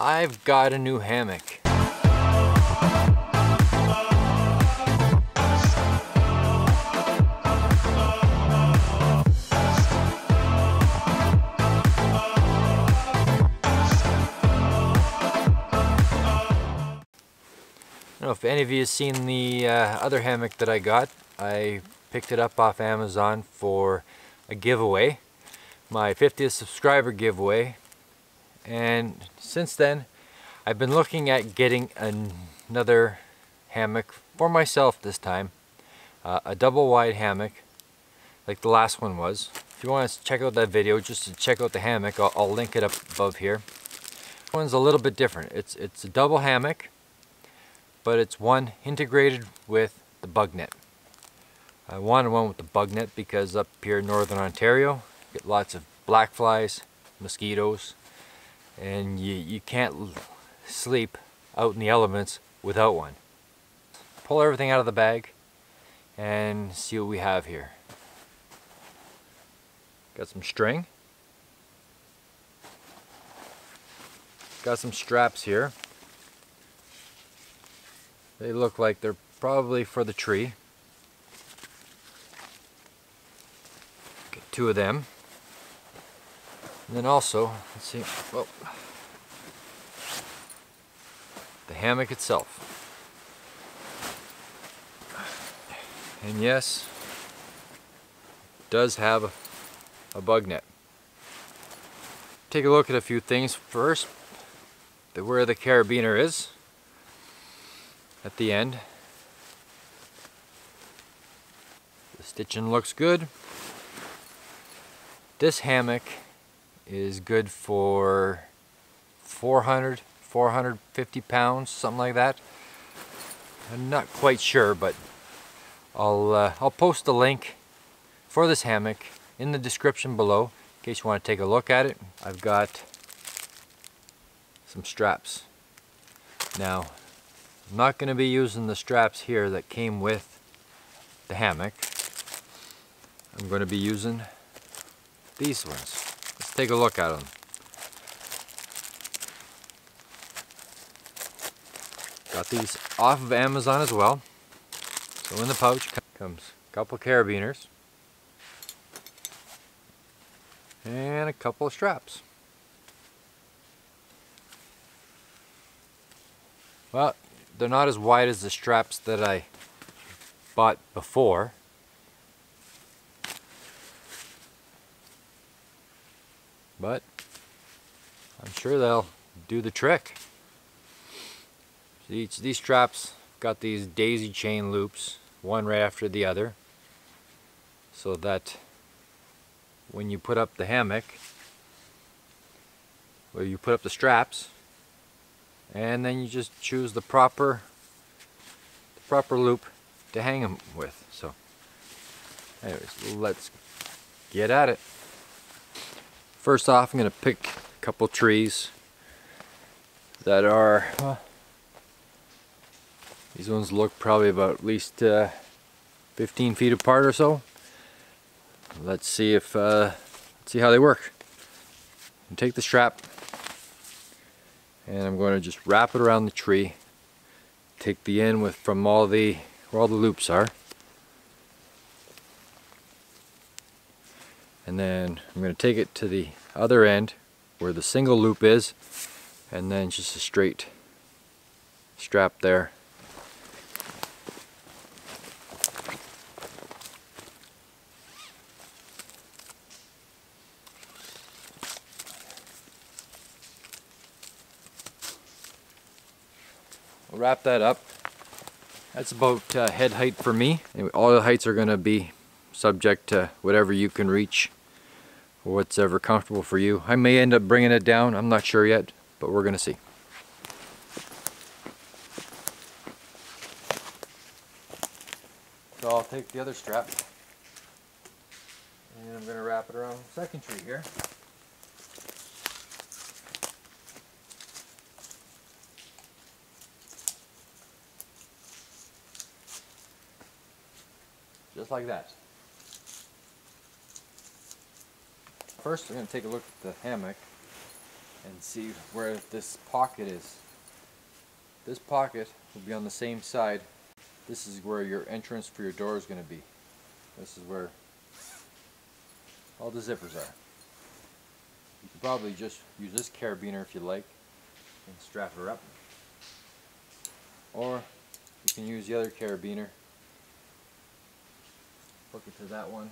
I've got a new hammock. I don't know if any of you have seen the other hammock that I got. I picked it up off Amazon for a giveaway, my 50th subscriber giveaway, and since then I've been looking at getting another hammock for myself this time, a double wide hammock like the last one was. If you want to check out that video just to check out the hammock, I'll link it up above here. This one's a little bit different. It's a double hammock, but it's one integrated with the bug net. I wanted one with the bug net because up here in northern Ontario you get lots of black flies, mosquitoes, and you can't sleep out in the elements without one. Pull everything out of the bag and see what we have here. Got some string, got some straps here. They look like they're probably for the tree. Get 2 of them. And then also, let's see, oh, the hammock itself. And yes, it does have a bug net. Take a look at a few things first. Where the carabiner is. At the end. The stitching looks good. This hammock is good for 450 pounds, something like that. I'm not quite sure, but I'll post the link for this hammock in the description below in case you want to take a look at it. I've got some straps. Now, I'm not going to be using the straps here that came with the hammock. I'm going to be using these ones. Let's take a look at them. Got these off of Amazon as well. So in the pouch comes a couple carabiners and a couple of straps. Well, they're not as wide as the straps that I bought before. But I'm sure they'll do the trick. These straps got these daisy chain loops, one right after the other, so that when you put up the hammock, or you put up the straps, and then you just choose the proper loop to hang them with. So anyways, let's get at it. First off, I'm going to pick a couple trees that are, these ones look probably about at least 15 feet apart or so. Let's see if let's see how they work. And take the strap, and I'm going to just wrap it around the tree. Take the end with from where all the loops are, and then I'm going to take it to the other end where the single loop is, and then just a straight strap there. We'll wrap that up. That's about head height for me. Anyway, all the heights are going to be subject to whatever you can reach or what's ever comfortable for you. I may end up bringing it down, I'm not sure yet, but we're going to see. So I'll take the other strap and I'm going to wrap it around the second tree here. Just like that. First, we're going to take a look at the hammock. and see where this pocket is. This pocket will be on the same side. This is where your entrance for your door is going to be. This is where all the zippers are. You can probably just use this carabiner if you like and strap her up. Or you can use the other carabiner, hook it to that one,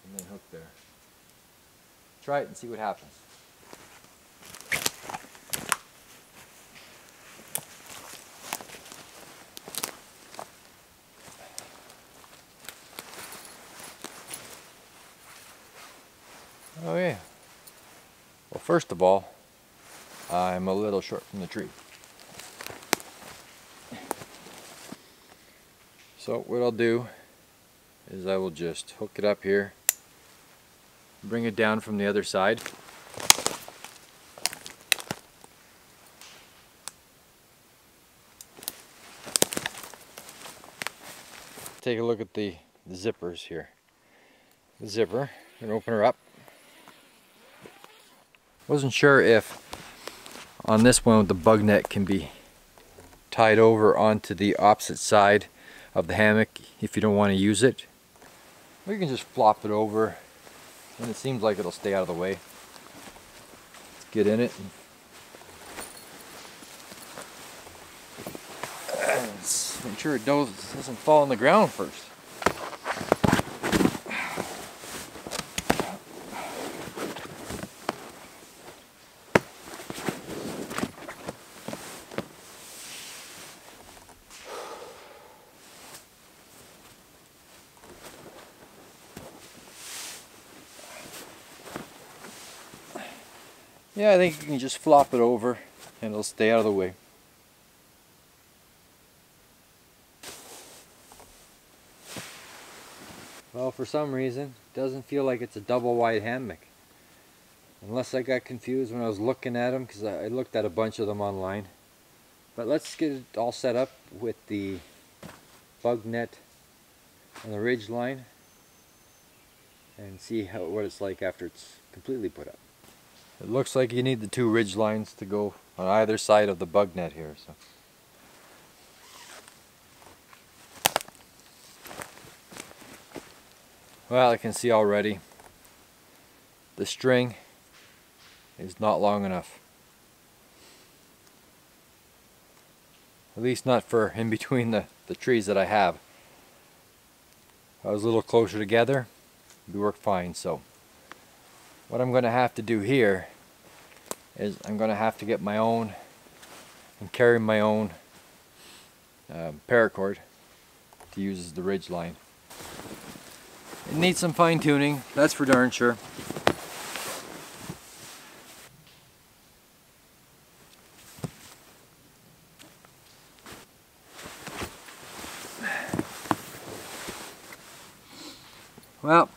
and then hook there. Try it and see what happens. Oh yeah. Well, first of all, I'm a little short from the tree. So what I'll do is I will just hook it up here, bring it down from the other side. Take a look at the zippers here. The zipper, I'm going to open her up. Wasn't sure if on this one the bug net can be tied over onto the opposite side of the hammock if you don't want to use it. Or you can just flop it over and it seems like it'll stay out of the way. Let's get in it. Let's make sure it doesn't fall on the ground first. Yeah, I think you can just flop it over and it'll stay out of the way. Well, for some reason, it doesn't feel like it's a double wide hammock. Unless I got confused when I was looking at them, because I looked at a bunch of them online. But let's get it all set up with the bug net and the Ridgeline and see what it's like after it's completely put up. It looks like you need the two ridge lines to go on either side of the bug net here. So. Well, I can see already the string is not long enough. At least not for in between the trees that I have. If I was a little closer together, it would work fine. So what I'm going to have to do here is I'm going to have to get my own and carry my own paracord to use as the ridge line. It needs some fine tuning, that's for darn sure. Well,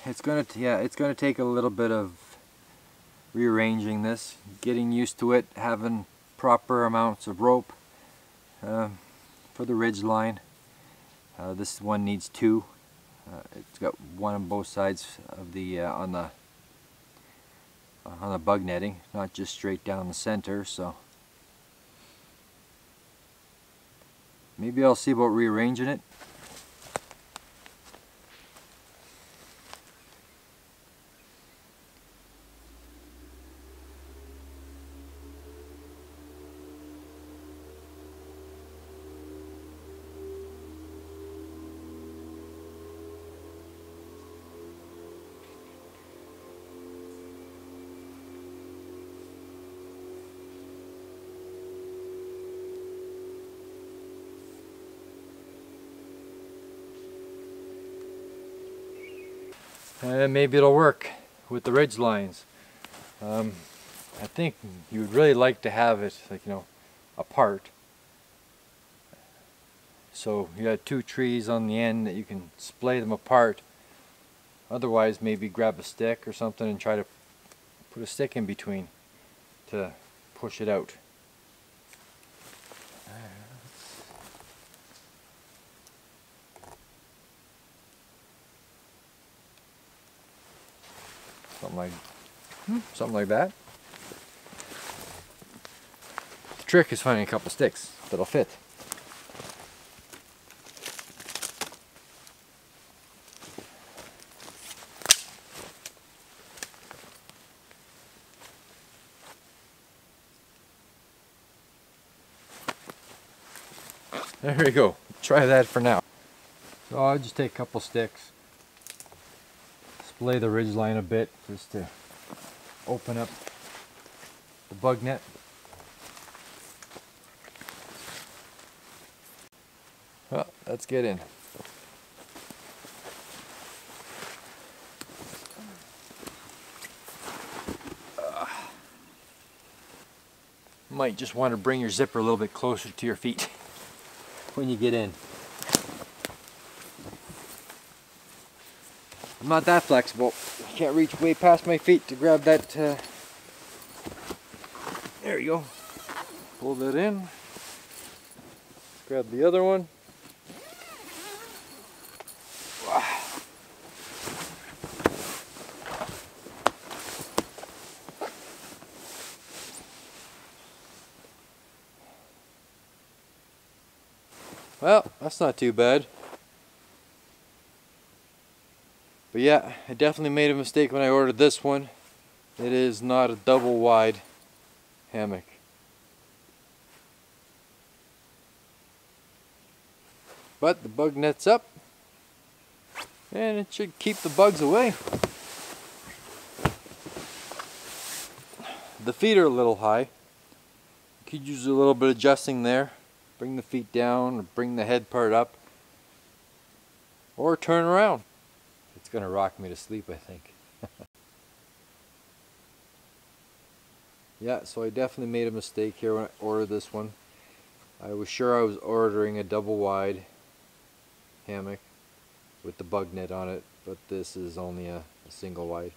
it's going to take a little bit of rearranging this, getting used to it, having proper amounts of rope for the ridge line. This one needs two. It's got one on both sides of the on the bug netting, not just straight down the center. So maybe I'll see about rearranging it. And maybe it'll work with the ridge lines. I think you'd really like to have it, like, you know, apart. So you got two trees on the end that you can splay them apart. Otherwise, maybe grab a stick or something and try to put a stick in between to push it out. Something like that. trick is finding a couple sticks that'll fit. There we go. Try that for now. So I'll just take a couple sticks, splay the ridgeline a bit just to open up the bug net. Well, let's get in. Might just want to bring your zipper a little bit closer to your feet when you get in. I'm not that flexible. I can't reach way past my feet to grab that. There you go. Pull that in. Grab the other one. Well, that's not too bad. But yeah, I definitely made a mistake when I ordered this one. It is not a double wide hammock. But the bug net's up, and it should keep the bugs away. The feet are a little high. You could use a little bit of adjusting there. Bring the feet down, or bring the head part up, or turn around. It's going to rock me to sleep, I think. Yeah, so I definitely made a mistake here when I ordered this one. I was sure I was ordering a double wide hammock with the bug net on it, but this is only a single wide.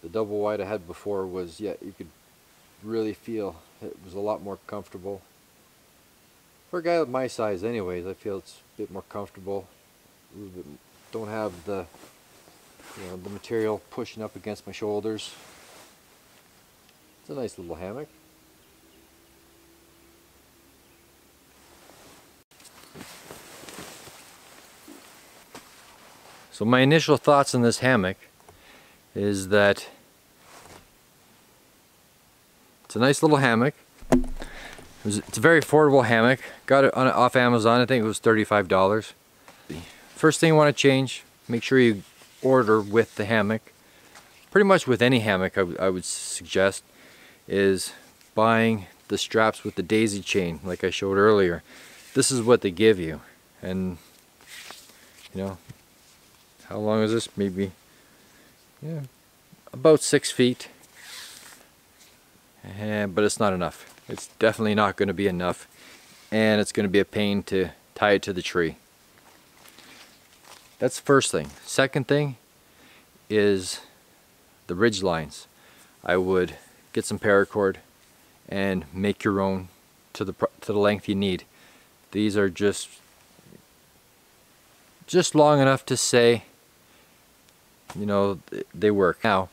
The double wide I had before was, yeah, you could really feel it was a lot more comfortable. For a guy of my size anyways, I feel it's a bit more comfortable. A little bit, don't have the, you know, the material pushing up against my shoulders. It's a nice little hammock. So my initial thoughts on this hammock is that it's a nice little hammock. It's a very affordable hammock. Got it off Amazon. I think it was $35. First thing you want to change, make sure you order with the hammock. Pretty much with any hammock I would suggest is buying the straps with the daisy chain like I showed earlier. This is what they give you. And you know, how long is this? Maybe, yeah, about 6 feet. But it's not enough. It's definitely not going to be enough, and it's going to be a pain to tie it to the tree. That's the first thing. Second thing is the ridge lines. I would get some paracord and make your own to the length you need. These are just long enough to say, you know, they work. Now,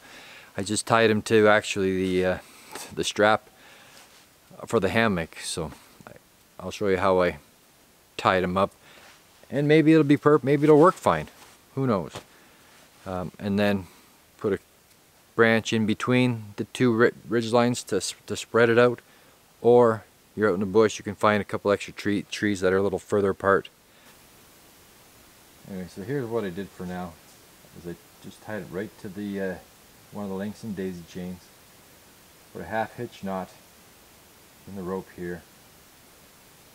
I just tied them to actually the strap for the hammock, so I'll show you how I tied them up, and maybe it'll be maybe it'll work fine, who knows. And then put a branch in between the two ridge lines to spread it out, or you're out in the bush, you can find a couple extra trees that are a little further apart. Anyway, so here's what I did for now, is I just tied it right to the one of the links and daisy chains. Put a half hitch knot in the rope here,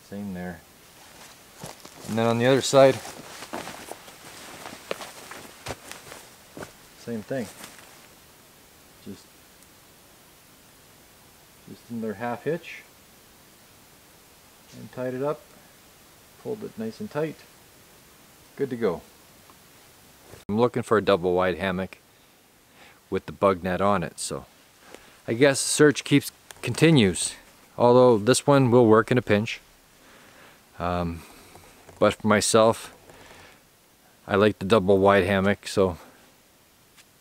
same there, and then on the other side, same thing, just another half hitch, and tied it up, pulled it nice and tight, good to go. I'm looking for a double wide hammock with the bug net on it, so I guess the search continues. Although this one will work in a pinch. But for myself, I like the double wide hammock, so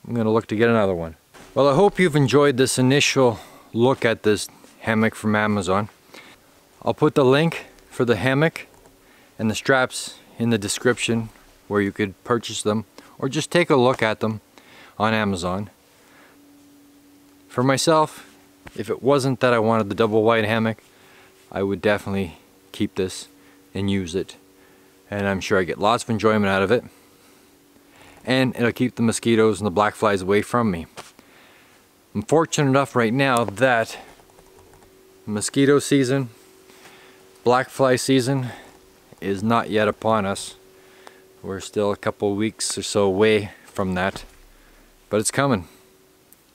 I'm going to look to get another one. Well, I hope you've enjoyed this initial look at this hammock from Amazon. I'll put the link for the hammock and the straps in the description where you could purchase them or just take a look at them on Amazon. For myself, if it wasn't that I wanted the double wide hammock, I would definitely keep this and use it. And I'm sure I get lots of enjoyment out of it. And it'll keep the mosquitoes and the black flies away from me. I'm fortunate enough right now that mosquito season, black fly season is not yet upon us. We're still a couple weeks or so away from that, but it's coming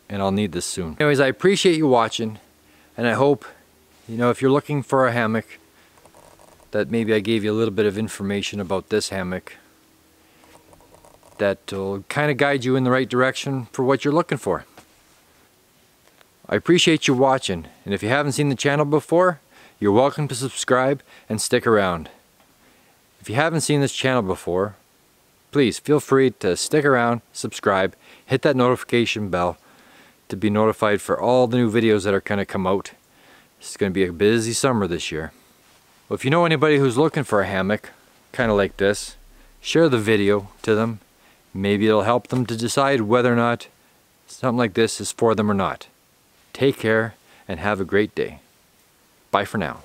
and I'll need this soon. Anyways, I appreciate you watching, and I hope, you know, if you're looking for a hammock, that maybe I gave you a little bit of information about this hammock that will kind of guide you in the right direction for what you're looking for. I appreciate you watching, and if you haven't seen the channel before, you're welcome to subscribe and stick around. If you haven't seen this channel before, please feel free to stick around, subscribe, hit that notification bell to be notified for all the new videos that are going to come out. It's going to be a busy summer this year. Well, if you know anybody who's looking for a hammock, kind of like this, share the video to them. Maybe it'll help them to decide whether or not something like this is for them or not. Take care and have a great day. Bye for now.